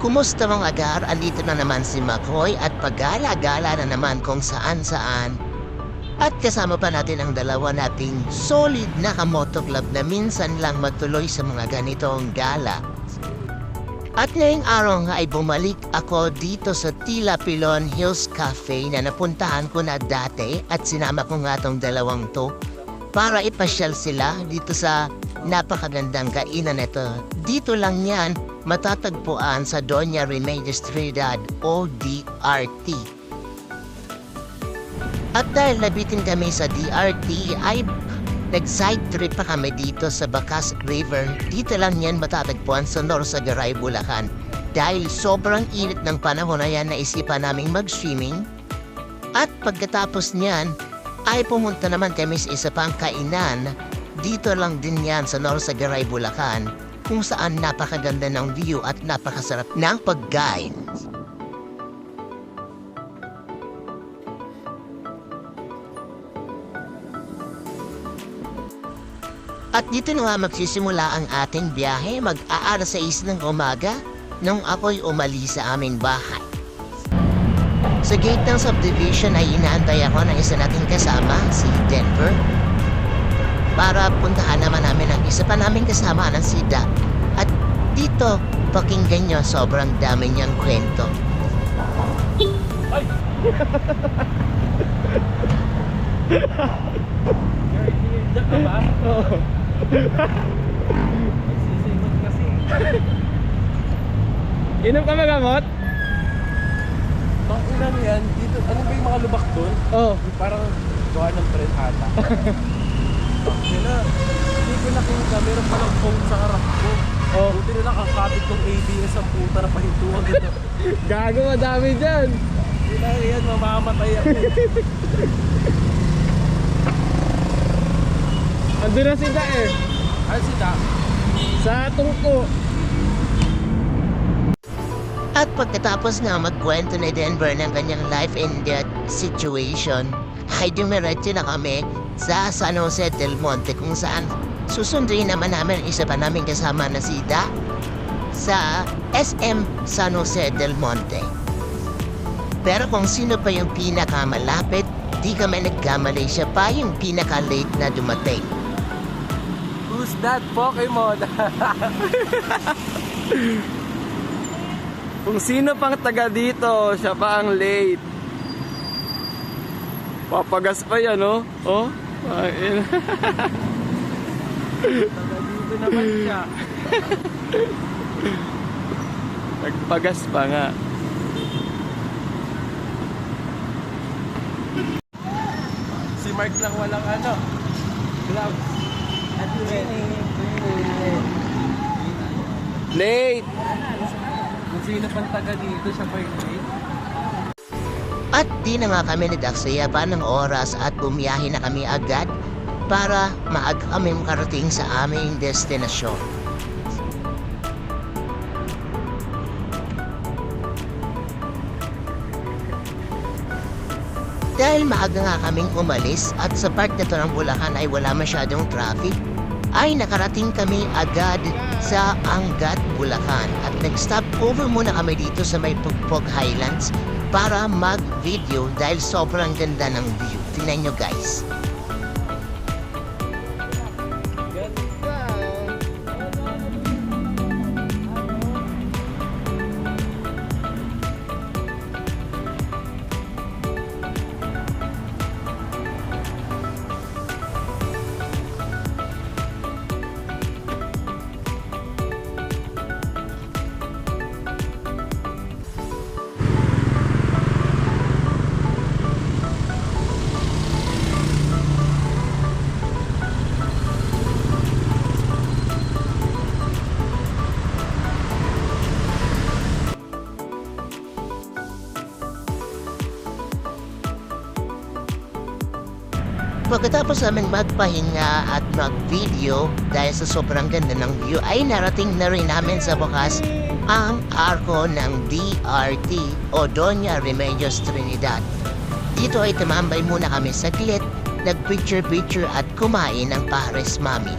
Kumusta mga agar? Andito na naman si McCoy at paggala-gala na naman kung saan-saan. At kasama pa natin ang dalawa nating solid na kamoto club na minsan lang matuloy sa mga ganitong gala. At ngayong araw nga ay bumalik ako dito sa Tila Pilon Hills Cafe na napuntahan ko na dati at sinama ko nga tong dalawang to para ipasyal sila dito sa napakagandang kainan nito. Dito lang yan matatagpuan sa Doña Remedios Trinidad o DRT. At dahil nabitin kami sa DRT ay nag-side trip pa kami dito sa Bacas River. Dito lang yan matatagpuan sa Norsagaray, Bulacan. Dahil sobrang init ng panahon na yan, naisipan naming mag-swimming. At pagkatapos niyan ay pumunta naman kami sa isa pang kainan. Dito lang din yan sa Norsagaray, Bulacan, kung saan napakaganda ng view at napakasarap ng pagkain. At dito na nga magsisimula ang ating biyahe. Mag-aalas 6 ng umaga nung ako'y umalis sa aming bahay. Sa gate ng subdivision ay inaantay ako ng isa nating kasama, si Denver, para puntahan naman namin ang isa pa naming kasama ng si Da. At dito, pakinggan nyo, sobrang dami niyang kwento. Ay! Diyan ka ba? Oo. Nagsisimot kasi. Inom ka magamot? Ilan yan? Dito, ano ba yung mga lubak doon? Oo. Parang gawa ng friend ata. Sila, hindi ko nakita. Meron palang phone sa harap ko. Oo. Buti nila kakapit tong ABS ang puta na pahintuan dito. Gago, madami dyan. Hindi na yan, mamamatay ako. Andun na si Da eh. Ano si Da? Sa tungko. At pagkatapos nga magkwento ni Denver ng kanyang life and death situation, ay dumiretso na kami sa San Jose del Monte kung saan susunduin naman namin isa pa naming kasama na si Da sa SM San Jose del Monte. Pero kung sino pa yung pinakamalapit, di kami nagkamali, siya pa yung pinaka-late na dumating. Who's that Pokemon? Kung sino pang taga dito, siya pa ang late. Papagas pa yan, oh. Oh, ayun. Taga dito naman siya. Nagpagas pa nga. Si Mark lang walang ano, gloves. At Late! kung sino pang taga dito, siya pa yung late. At di na nga kami nag-aksaya pa ng oras at bumiyahe na kami agad para maaga kami makarating sa aming destinasyon. Dahil maaga nga kaming umalis at sa part na to ng Bulacan ay wala masyadong traffic, ay nakarating kami agad sa Angat, Bulacan. At nag-stop over muna kami dito sa may Pugpog Highlands para mag-video dahil sobrang ganda ng view. Tingnan nyo guys. Pagkatapos namin magpahinga at mag-video dahil sa sobrang ganda ng view ay narating na rin namin sa wakas ang arko ng DRT o Doña Remedios Trinidad. Dito ay tumambay muna kami saglit, nag-picture-picture at kumain ng pares mami.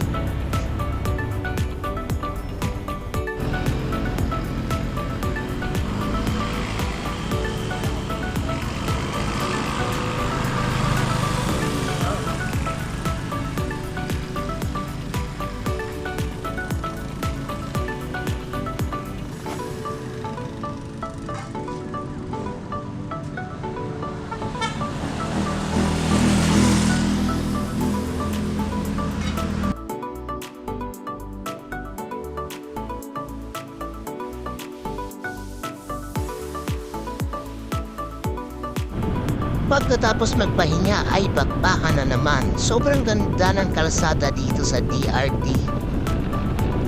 Pagkatapos magpahinga ay bakbakan na naman. Sobrang ganda ng kalsada dito sa DRT.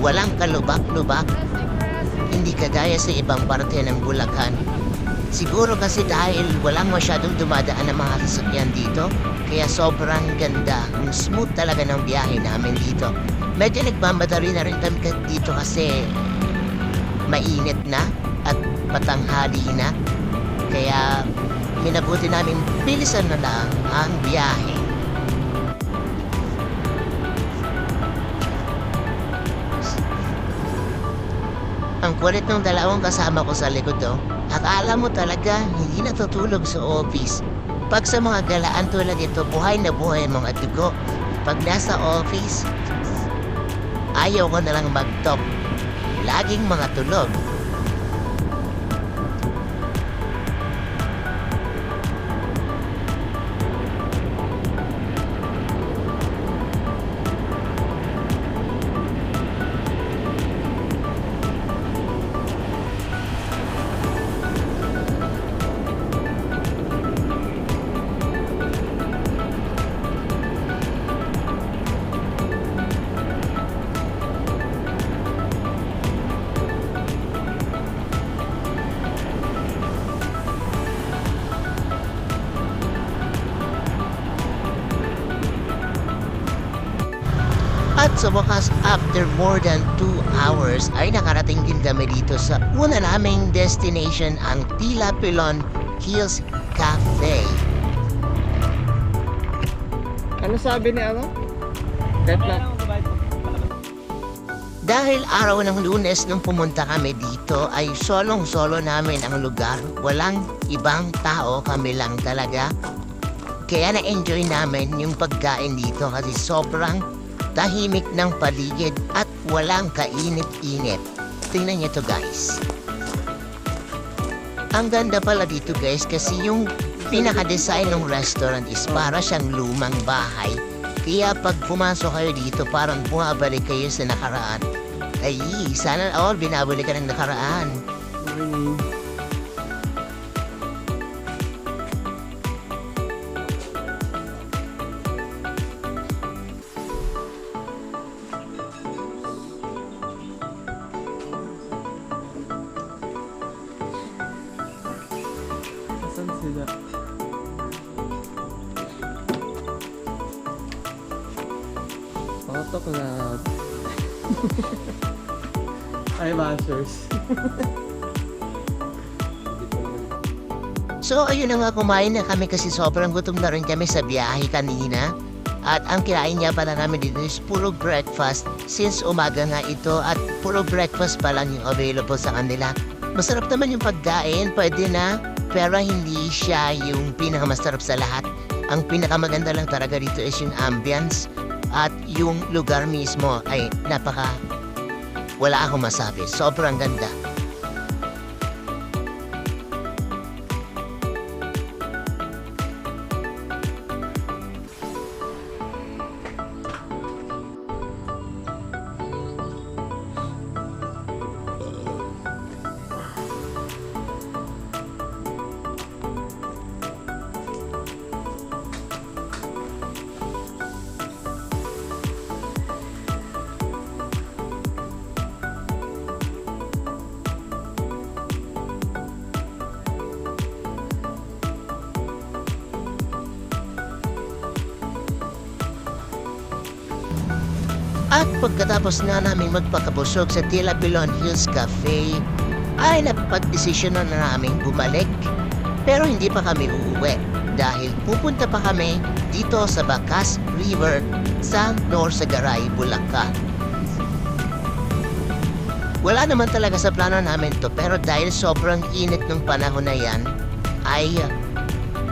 Walang kalubak-lubak. Hindi kagaya sa ibang parte ng Bulacan. Siguro kasi dahil walang masyadong dumadaan ng mga sasakyan dito, kaya sobrang ganda. Smooth talaga ng biyahe namin dito. Medyo nagmamadali na rin kami dito kasi mainit na at patanghali na. Kaya minabuti namin bilisan na lang ang biyahe. Ang kulit ng dalawang kasama ko sa likod akala mo talaga hindi natutulog sa office. Pag sa mga galaan tulad ito, buhay na buhay ang mga dugo. Pag nasa office, ayaw ko na lang mag-talk. Laging mga tulog. At sa wakas, after more than 2 hours, ay nakarating din kami dito sa una naming destination, ang Tila Pilon Hills Cafe. Ano sabi ni ano? Kahit na. Dahil araw ng Lunes nung pumunta kami dito ay solong-solo namin ang lugar. Walang ibang tao, kami lang talaga. Kaya na-enjoy namin yung pagkain dito kasi sobrang tahimik ng paligid at walang kainit-init. Tingnan niyo to guys. Ang ganda pala dito guys kasi yung pinaka-design ng restaurant is para siyang lumang bahay. Kaya pag pumasok kayo dito parang bumabalik kayo sa nakaraan. Ay, sana all binabalik ka ng nakaraan. Saan sila? Photo club. Ay, masters. So ayun na nga, kumain na kami kasi sobrang gutom na rin kami sa biyahe kanina. At ang kinain niya pala namin dito is puro breakfast since umaga nga ito at puro breakfast pa lang yung available sa kanila. Masarap naman yung pagkain, pwede na, pero hindi siya yung pinakamasarap sa lahat. Ang pinakamaganda lang talaga dito is yung ambience at yung lugar mismo ay wala akong masabi, sobrang ganda. At pagkatapos na namin magpakabusog sa Tila Pilon Hills Cafe, ay napag-desisyon na namin bumalik. Pero hindi pa kami uuwi dahil pupunta pa kami dito sa Bacas River sa Norsagaray, Bulacan. Wala naman talaga sa plano namin to pero dahil sobrang init ng panahon na yan, ay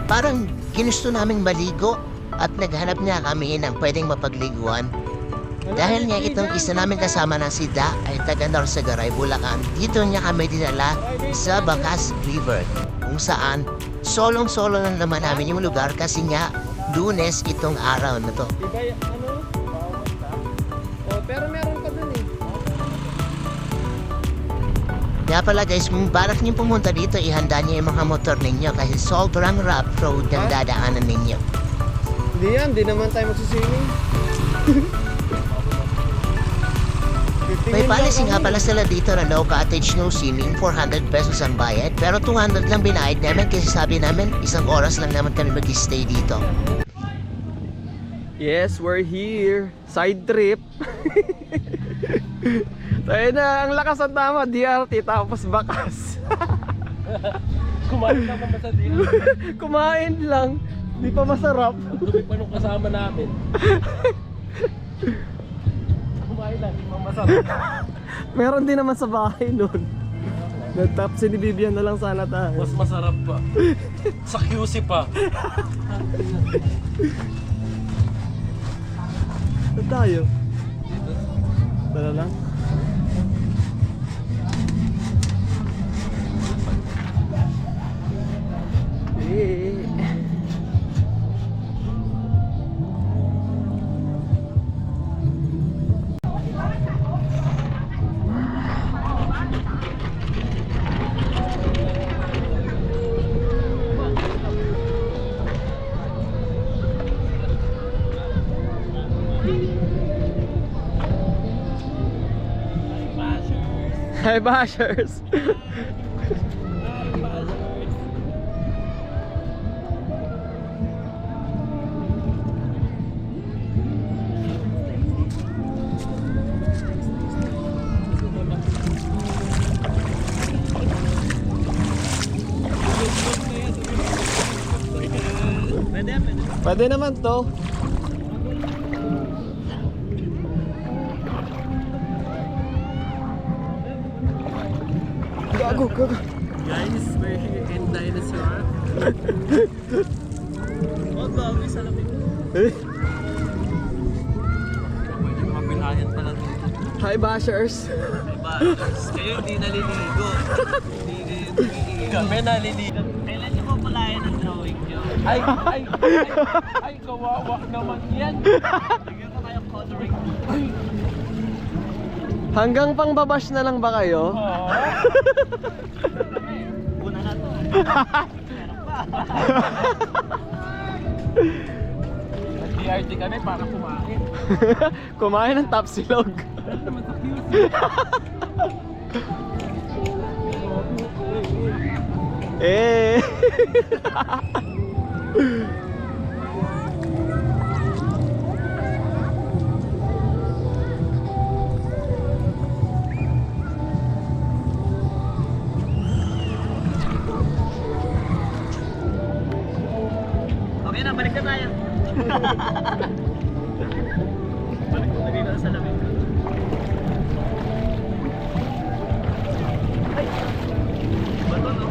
parang ginusto naming maligo at naghanap nga kami ng pwedeng mapagliguan. Dahil nga itong isa namin kasama na si Da ay taga Norsagaray, Bulacan, dito niya kami dinala sa Bacas River kung saan solong-solo lang naman namin yung lugar kasi nga Lunes itong araw na to. Iba ano? Oh, pero meron pa dun eh. Kaya pala guys, kung balak niyo pumunta dito, ihanda niyo yung mga motor ninyo kasi sobrang rough road ang dadaanan ninyo. Hindi yan, di naman tayo magsiswimming. May policy nga pala sila dito na no cottage, no swimming, 400 pesos ang bayad. Pero 200 lang binayad namin kasi sabi namin, 1 oras lang naman kami mag-stay dito. Yes, we're here. Side trip. Tayo na, ang lakas at tama, DRT tapos bakas. Kumain naman ba sa diyan? Kumain lang, di pa masarap. Dumi pa nung kasama namin. Kumain lang, hindi masarap. Meron din naman sa bahay nun. Nagtap si ni Vivian na lang sana tayo. Mas masarap pa. Sa QC pa. Saan tayo? Tara lang. Hi, bashers! Pwede naman to. Gago. Guys, we're here in Dinosaur. Oh, bago sa lamig. Eh? Pwede mapilayan pala dito. Hi, bashers! Kayo hindi naliligo. Hindi kayo naliligo. Kami naliligo. Kailan niyo mapalayan ang drawing niyo? Ay, kawawa naman yan. Bigyan ko kayong coloring. Hanggang pang babash na lang ba kayo? Una na to. Meron pa. Nag-DRT kami para kumain. Kumain ng tapsilog. Eh. Okay na, balik na tayo. Balik na dito sa lamig. Ay! Bato, no?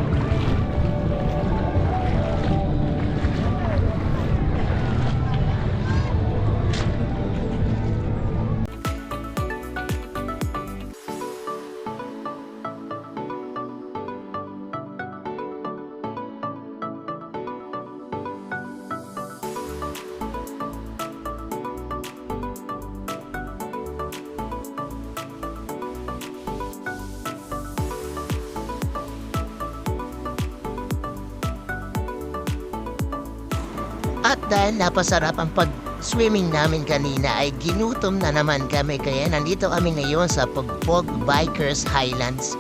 At dahil napasarap ang pag-swimming namin kanina ay ginutom na naman kami kaya nandito kami ngayon sa Pugpog Bikers Highlands.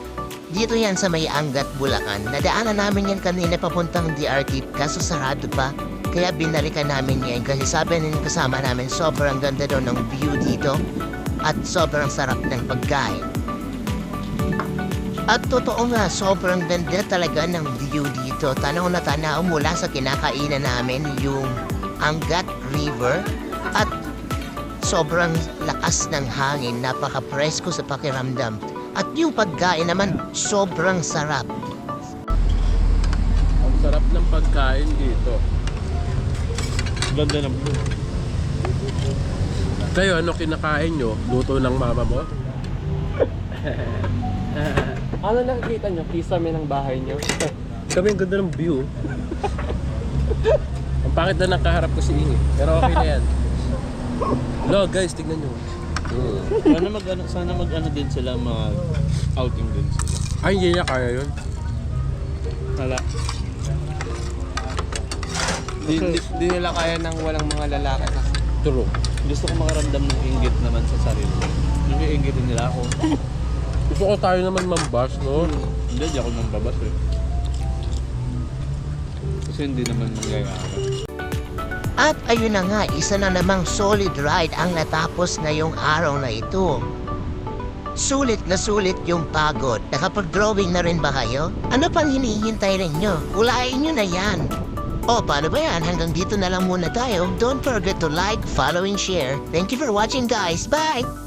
Dito yan sa May Angat, Bulacan. Nadaanan namin yan kanina papuntang DRT kaso sarado pa. Kaya binalikan namin yan kasi sabi ng kasama namin sobrang ganda daw ng view dito at sobrang sarap ng pagkain. At totoo nga, sobrang ganda talaga ng view dito. Tanaw na tanaw mula sa kinakainan namin yung Angat River at sobrang lakas ng hangin, napaka-presko sa pakiramdam. At yung pagkain naman, sobrang sarap. Ang sarap ng pagkain dito. Ganda ng food. Kayo, ano kinakain nyo? Luto ng mama mo? Ano nakikita nyo? Kisame ng bahay nyo? Kami ang ganda ng view. Ang pangit na nakaharap ko si Ingi. Pero okay na yan. No, guys, tignan nyo. Sana mag-ano din sila, mag-outing din sila. Ay, hindi niya kaya yun. Wala. Di nila kaya ng walang mga lalaki kasi. True. Gusto ko makaramdam ng inggit naman sa sarili. Yung iinggitin nila ako. Gusto ko tayo naman mambas, no? Hindi ako nang babas eh. Kasi hindi naman nangyayari. At ayun na nga, isa na namang solid ride ang natapos ngayong araw na ito. Sulit na sulit yung pagod. Nakapag-drawing na rin ba kayo? Ano pang hinihintay ninyo? Ulain nyo na yan. O paano ba yan? Hanggang dito na lang muna tayo. Don't forget to like, follow, and share. Thank you for watching guys. Bye!